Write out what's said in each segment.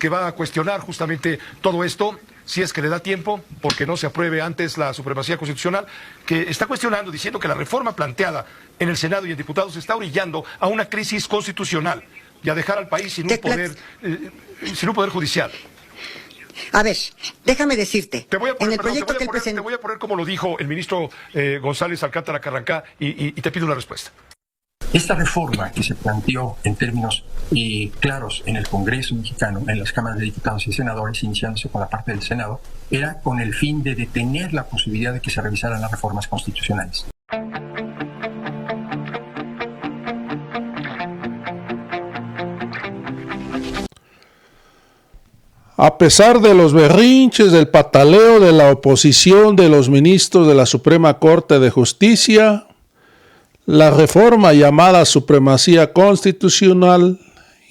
que va a cuestionar justamente todo esto, si es que le da tiempo, porque no se apruebe antes la supremacía constitucional, que está cuestionando, diciendo que la reforma planteada en el Senado y en diputados está orillando a una crisis constitucional y a dejar al país sin un poder judicial. A ver, déjame decirte, en el proyecto que él te presentó... voy a poner como lo dijo el ministro González Alcántara Carrancá y te pido una respuesta. Esta reforma que se planteó en términos claros en el Congreso mexicano, en las cámaras de diputados y senadores, iniciándose con la parte del Senado, era con el fin de detener la posibilidad de que se revisaran las reformas constitucionales. A pesar de los berrinches, del pataleo de la oposición de los ministros de la Suprema Corte de Justicia, la reforma llamada Supremacía Constitucional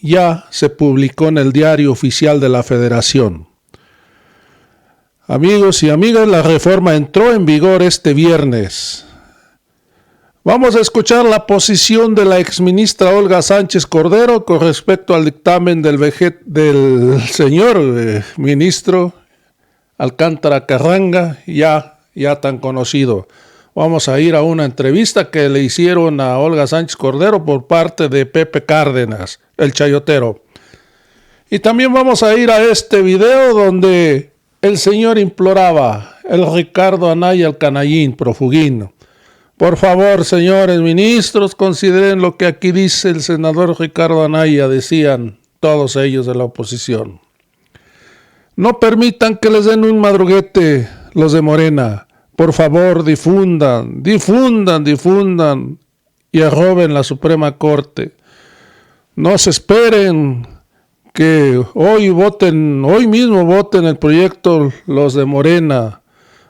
ya se publicó en el Diario Oficial de la Federación. Amigos y amigas, la reforma entró en vigor este viernes. Vamos a escuchar la posición de la exministra Olga Sánchez Cordero con respecto al dictamen del señor ministro Alcántara Carranga, ya tan conocido. Vamos a ir a una entrevista que le hicieron a Olga Sánchez Cordero por parte de Pepe Cárdenas, el chayotero. Y también vamos a ir a este video donde el señor imploraba, el Ricardo Anaya, el canallín, profuguín. Por favor, señores ministros, consideren lo que aquí dice el senador Ricardo Anaya, decían todos ellos de la oposición. No permitan que les den un madruguete los de Morena. Por favor, difundan y arroben la Suprema Corte. No se esperen que hoy mismo voten el proyecto los de Morena.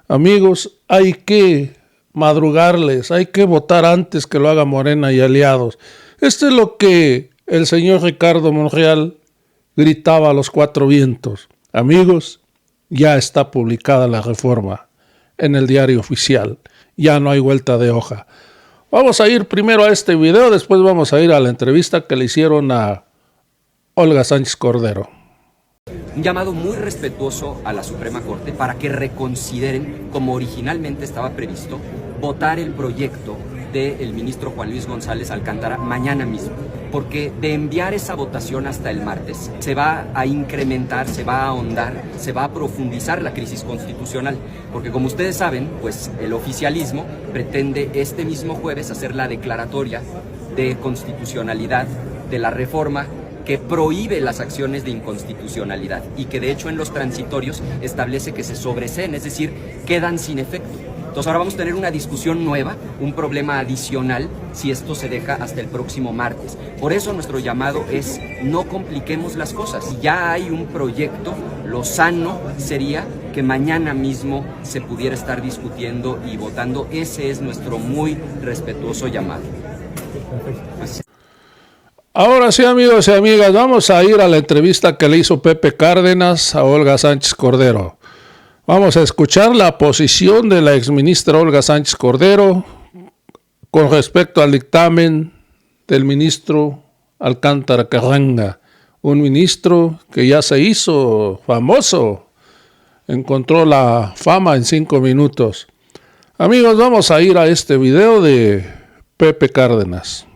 Amigos, hay que madrugarles, hay que votar antes que lo haga Morena y aliados. Esto es lo que el señor Ricardo Monreal gritaba a los cuatro vientos. Amigos, ya está publicada la reforma en el Diario Oficial. Ya no hay vuelta de hoja. Vamos a ir primero a este video, después vamos a ir a la entrevista que le hicieron a Olga Sánchez Cordero. Un llamado muy respetuoso a la Suprema Corte para que reconsideren, como originalmente estaba previsto, votar el proyecto del ministro Juan Luis González Alcántara mañana mismo, porque de enviar esa votación hasta el martes se va a incrementar, se va a ahondar, se va a profundizar la crisis constitucional, porque como ustedes saben, pues el oficialismo pretende este mismo jueves hacer la declaratoria de constitucionalidad de la reforma que prohíbe las acciones de inconstitucionalidad y que de hecho en los transitorios establece que se sobreseen, es decir, quedan sin efecto. Entonces ahora vamos a tener una discusión nueva, un problema adicional si esto se deja hasta el próximo martes. Por eso nuestro llamado es no compliquemos las cosas. Si ya hay un proyecto, lo sano sería que mañana mismo se pudiera estar discutiendo y votando. Ese es nuestro muy respetuoso llamado. Así. Ahora sí, amigos y amigas, vamos a ir a la entrevista que le hizo Pepe Cárdenas a Olga Sánchez Cordero. Vamos a escuchar la posición de la exministra Olga Sánchez Cordero con respecto al dictamen del ministro Alcántara Carranga, un ministro que ya se hizo famoso, encontró la fama en 5 minutos. Amigos, vamos a ir a este video de Pepe Cárdenas.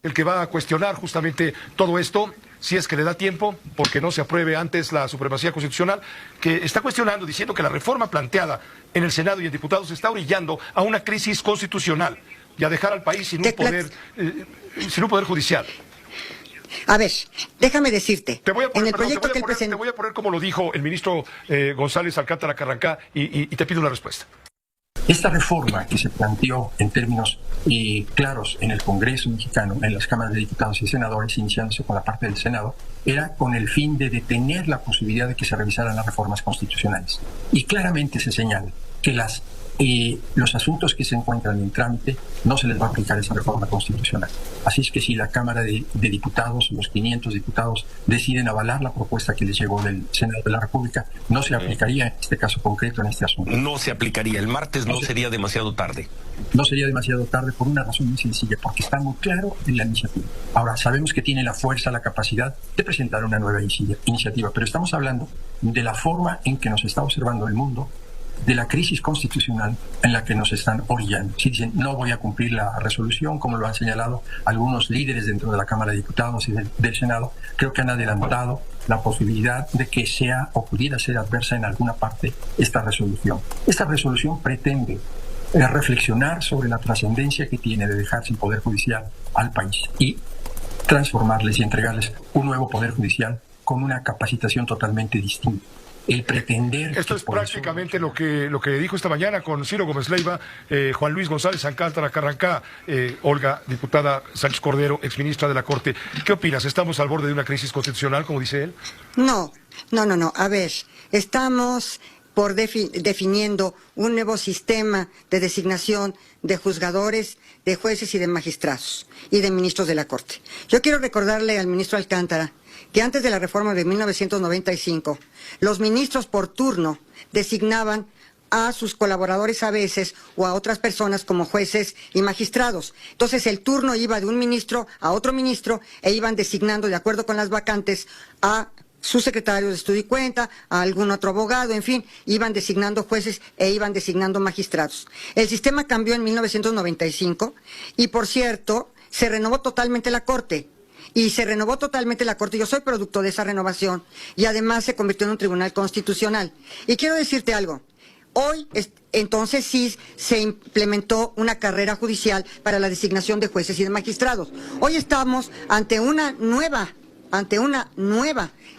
El que va a cuestionar justamente todo esto, si es que le da tiempo, porque no se apruebe antes la supremacía constitucional, que está cuestionando, diciendo que la reforma planteada en el Senado y en diputados está orillando a una crisis constitucional y a dejar al país sin un poder judicial. A ver, déjame decirte, en el proyecto que él presentó... Te voy a poner como lo dijo el ministro González Alcántara Carrancá y te pido una respuesta. Esta reforma que se planteó en términos claros en el Congreso mexicano, en las cámaras de diputados y senadores, iniciándose con la parte del Senado, era con el fin de detener la posibilidad de que se revisaran las reformas constitucionales. Y claramente se señala que las los asuntos que se encuentran en trámite no se les va a aplicar esa reforma constitucional. Así es que si la Cámara de Diputados, los 500 diputados, deciden avalar la propuesta que les llegó del Senado de la República, no se aplicaría en este caso concreto, en este asunto. No se aplicaría. El martes no sería demasiado tarde. No sería demasiado tarde por una razón muy sencilla, porque está muy claro en la iniciativa. Ahora, sabemos que tiene la fuerza, la capacidad de presentar una nueva iniciativa, pero estamos hablando de la forma en que nos está observando el mundo, de la crisis constitucional en la que nos están orillando. Si dicen, no voy a cumplir la resolución, como lo han señalado algunos líderes dentro de la Cámara de Diputados y del Senado, creo que han adelantado la posibilidad de que sea o pudiera ser adversa en alguna parte esta resolución. Esta resolución pretende reflexionar sobre la trascendencia que tiene de dejar sin poder judicial al país y transformarles y entregarles un nuevo poder judicial con una capacitación totalmente distinta. El pretender... Esto es prácticamente lo que dijo esta mañana con Ciro Gómez Leiva, Juan Luis González Alcántara Carrancá, Olga, diputada Sánchez Cordero, exministra de la Corte. ¿Qué opinas? ¿Estamos al borde de una crisis constitucional, como dice él? No. A ver, estamos definiendo un nuevo sistema de designación de juzgadores, de jueces y de magistrados y de ministros de la Corte. Yo quiero recordarle al ministro Alcántara que antes de la reforma de 1995, los ministros por turno designaban a sus colaboradores a veces o a otras personas como jueces y magistrados. Entonces el turno iba de un ministro a otro ministro e iban designando de acuerdo con las vacantes a sus secretarios de estudio y cuenta, a algún otro abogado, en fin, iban designando jueces e iban designando magistrados. El sistema cambió en 1995 y, por cierto, se renovó totalmente la Corte. Yo soy producto de esa renovación y además se convirtió en un tribunal constitucional. Y quiero decirte algo. Hoy, entonces sí se implementó una carrera judicial para la designación de jueces y de magistrados. Hoy estamos ante una nueva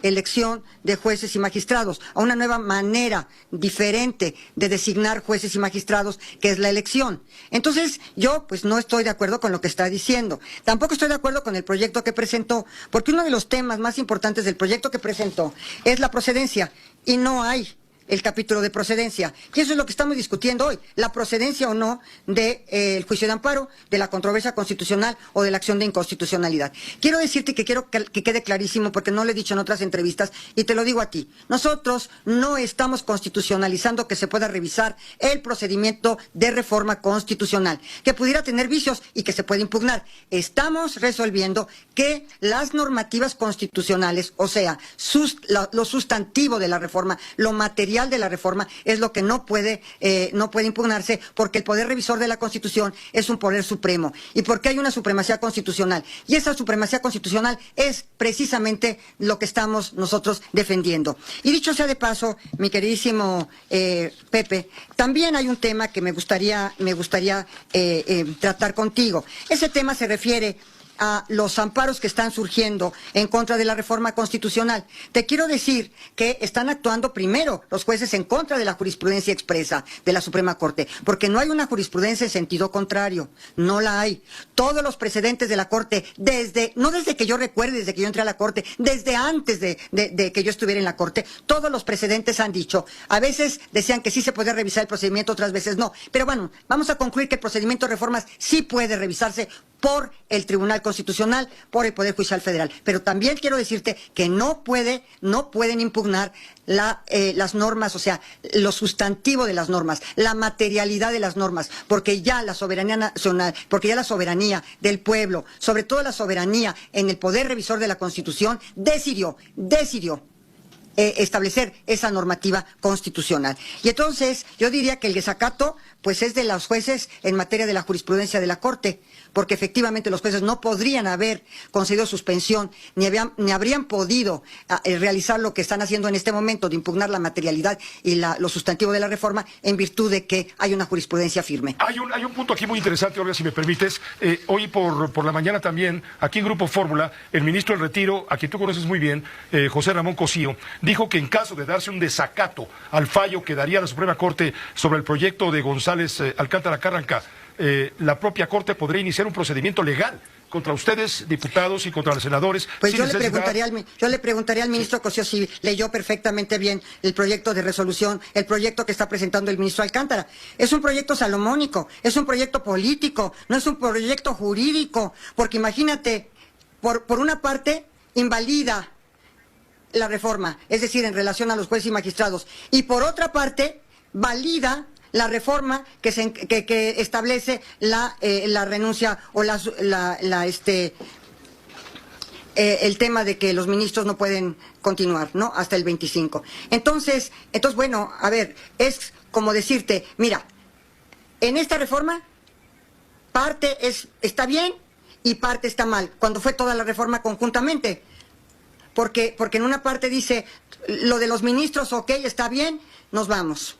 elección de jueces y magistrados, a una nueva manera diferente de designar jueces y magistrados, que es la elección. Entonces, yo pues no estoy de acuerdo con lo que está diciendo. Tampoco estoy de acuerdo con el proyecto que presentó, porque uno de los temas más importantes del proyecto que presentó es la procedencia, y no hay el capítulo de procedencia. Y eso es lo que estamos discutiendo hoy, la procedencia o no del juicio de amparo, de la controversia constitucional o de la acción de inconstitucionalidad. Quiero decirte que quiero que quede clarísimo, porque no lo he dicho en otras entrevistas, y te lo digo a ti. Nosotros no estamos constitucionalizando que se pueda revisar el procedimiento de reforma constitucional, que pudiera tener vicios y que se puede impugnar. Estamos resolviendo que las normativas constitucionales, o sea, lo sustantivo de la reforma, lo material de la reforma, es lo que no puede impugnarse, porque el poder revisor de la Constitución es un poder supremo, y porque hay una supremacía constitucional, y esa supremacía constitucional es precisamente lo que estamos nosotros defendiendo. Y dicho sea de paso, mi queridísimo Pepe, también hay un tema que me gustaría tratar contigo. Ese tema se refiere a los amparos que están surgiendo en contra de la reforma constitucional. Te quiero decir que están actuando primero los jueces en contra de la jurisprudencia expresa de la Suprema Corte, porque no hay una jurisprudencia en sentido contrario, no la hay. Todos los precedentes de la Corte, no desde que yo recuerde, desde que yo entré a la Corte, desde antes de que yo estuviera en la Corte, todos los precedentes han dicho, a veces decían que sí se podía revisar el procedimiento, otras veces no. Pero bueno, vamos a concluir que el procedimiento de reformas sí puede revisarse por el Tribunal Constitucional, por el Poder Judicial Federal. Pero también quiero decirte que no pueden impugnar las normas, o sea, lo sustantivo de las normas, la materialidad de las normas, porque ya la soberanía nacional, porque ya la soberanía del pueblo, sobre todo la soberanía en el Poder Revisor de la Constitución, decidió establecer esa normativa constitucional. Y entonces yo diría que el desacato pues es de los jueces en materia de la jurisprudencia de la Corte, porque efectivamente los jueces no podrían haber concedido suspensión ni habrían podido realizar lo que están haciendo en este momento, de impugnar la materialidad y lo sustantivo de la reforma, en virtud de que hay una jurisprudencia firme. Hay un punto aquí muy interesante, Olga, si me permites. Hoy por la mañana también, aquí en Grupo Fórmula, el ministro del Retiro, a quien tú conoces muy bien, José Ramón Cosío, dijo que en caso de darse un desacato al fallo que daría la Suprema Corte sobre el proyecto de González Alcántara Carrancá, la propia Corte podría iniciar un procedimiento legal contra ustedes, diputados, y contra los senadores. Pues sin yo le necesidad. preguntaría al ministro Cosío si leyó perfectamente bien el proyecto de resolución, el proyecto que está presentando el ministro Alcántara. Es un proyecto salomónico, es un proyecto político, no es un proyecto jurídico, porque imagínate, por una parte, invalida la reforma, es decir, en relación a los jueces y magistrados, y por otra parte, valida la reforma que establece la renuncia o el tema de que los ministros no pueden continuar, ¿no? Hasta el 25. Entonces, bueno, a ver, es como decirte, mira, en esta reforma parte está bien y parte está mal, cuando fue toda la reforma conjuntamente. Porque en una parte dice, lo de los ministros, ok, está bien, nos vamos.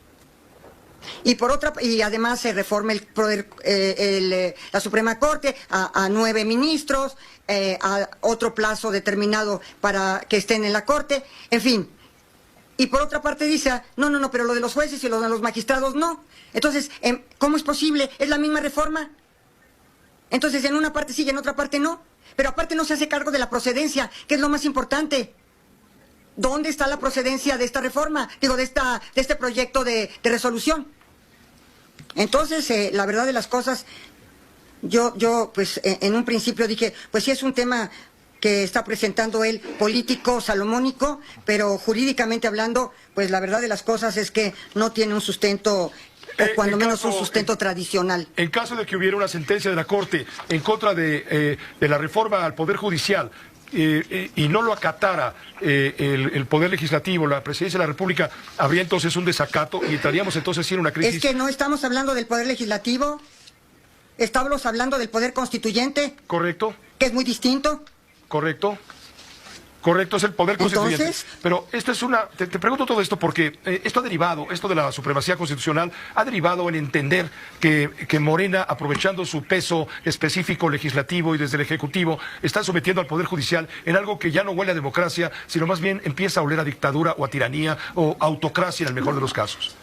Y por otra, y además se reforma el poder, la Suprema Corte a 9 ministros, a otro plazo determinado para que estén en la Corte, en fin. Y por otra parte dice, no, pero lo de los jueces y lo de los magistrados no. Entonces, ¿cómo es posible? Es la misma reforma. Entonces, en una parte sí y en otra parte no. Pero aparte no se hace cargo de la procedencia, que es lo más importante. ¿Dónde está la procedencia de esta reforma? Digo, de este proyecto de resolución. Entonces, la verdad de las cosas, yo pues en un principio dije, pues sí es un tema que está presentando él político, salomónico, pero jurídicamente hablando, pues la verdad de las cosas es que no tiene un sustento, o cuando menos un sustento tradicional. En caso de que hubiera una sentencia de la Corte en contra de la reforma al Poder Judicial, y no lo acatara el Poder Legislativo, la Presidencia de la República, habría entonces un desacato y entraríamos entonces sí en una crisis. Es que no estamos hablando del Poder Legislativo, estamos hablando del Poder Constituyente. Correcto. Que es muy distinto. Correcto. Correcto, es el poder constituyente. Entonces, pero esto es te pregunto todo esto porque esto de la supremacía constitucional, ha derivado en entender que Morena, aprovechando su peso específico legislativo y desde el Ejecutivo, está sometiendo al Poder Judicial en algo que ya no huele a democracia, sino más bien empieza a oler a dictadura o a tiranía o autocracia en el mejor de los casos.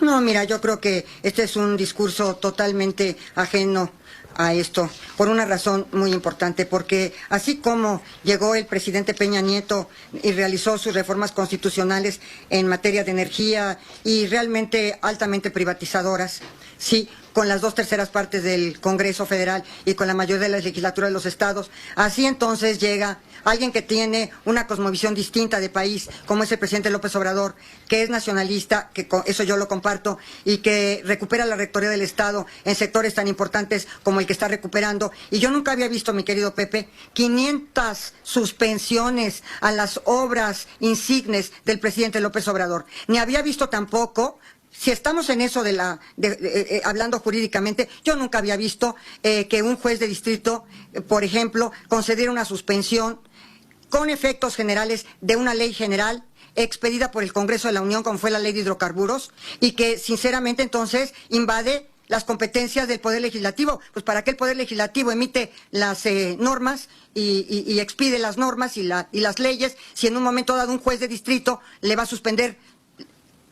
No, mira, yo creo que este es un discurso totalmente ajeno a esto, por una razón muy importante, porque así como llegó el presidente Peña Nieto y realizó sus reformas constitucionales en materia de energía y realmente altamente privatizadoras, sí, con las 2/3 partes del Congreso Federal y con la mayoría de las legislaturas de los estados, así entonces llega alguien que tiene una cosmovisión distinta de país, como es el presidente López Obrador, que es nacionalista, que eso yo lo comparto, y que recupera la rectoría del Estado en sectores tan importantes como el que está recuperando. Y yo nunca había visto, mi querido Pepe, 500 suspensiones a las obras insignes del presidente López Obrador. Ni había visto tampoco, si estamos en eso hablando jurídicamente, yo nunca había visto que un juez de distrito, por ejemplo, concediera una suspensión con efectos generales de una ley general expedida por el Congreso de la Unión, como fue la ley de hidrocarburos, y que sinceramente entonces invade las competencias del Poder Legislativo. Pues para qué el Poder Legislativo emite las normas y expide las normas y las leyes, si en un momento dado un juez de distrito le va a suspender,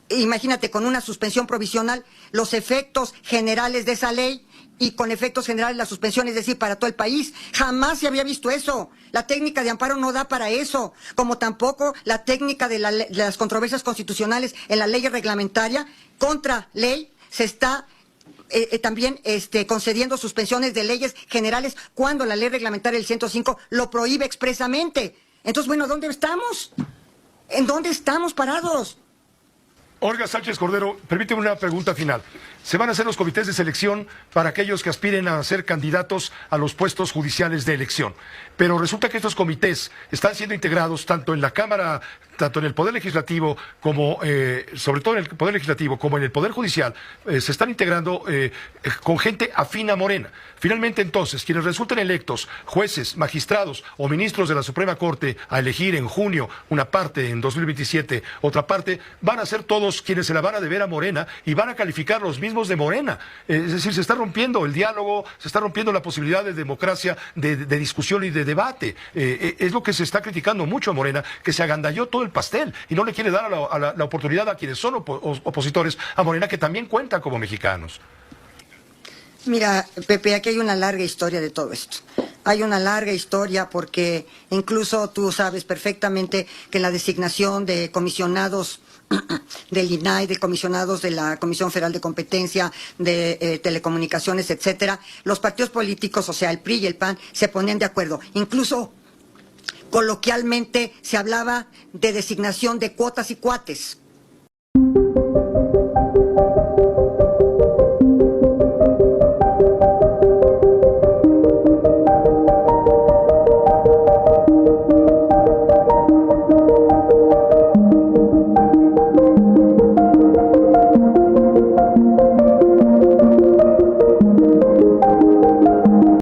imagínate, con una suspensión provisional, los efectos generales de esa ley, y con efectos generales la suspensión, es decir, para todo el país. Jamás se había visto eso. La técnica de amparo no da para eso, como tampoco la técnica de las controversias constitucionales en la ley reglamentaria contra ley se está también concediendo suspensiones de leyes generales cuando la ley reglamentaria del 105 lo prohíbe expresamente. Entonces, bueno, ¿dónde estamos? ¿En dónde estamos parados? Olga Sánchez Cordero, permíteme una pregunta final. Se van a hacer los comités de selección para aquellos que aspiren a ser candidatos a los puestos judiciales de elección. Pero resulta que estos comités están siendo integrados tanto en la Cámara, tanto en el Poder Legislativo, como sobre todo en el Poder Legislativo, como en el Poder Judicial, se están integrando con gente afín a Morena. Finalmente, entonces, quienes resulten electos, jueces, magistrados o ministros de la Suprema Corte, a elegir en junio una parte, en 2027 otra parte, van a ser todos quienes se la van a deber a Morena y van a calificar los mismos de Morena. Es decir, se está rompiendo el diálogo, se está rompiendo la posibilidad de democracia, de discusión y de debate. Es lo que se está criticando mucho a Morena, que se agandalló todo el pastel y no le quiere dar la oportunidad a quienes son opositores a Morena, que también cuentan como mexicanos. Mira, Pepe, aquí hay una larga historia de todo esto. Hay una larga historia porque incluso tú sabes perfectamente que la designación de comisionados del INAI, de comisionados de la Comisión Federal de Competencia, de telecomunicaciones, etcétera, los partidos políticos, o sea, el PRI y el PAN, se ponían de acuerdo. Incluso coloquialmente se hablaba de designación de cuotas y cuates.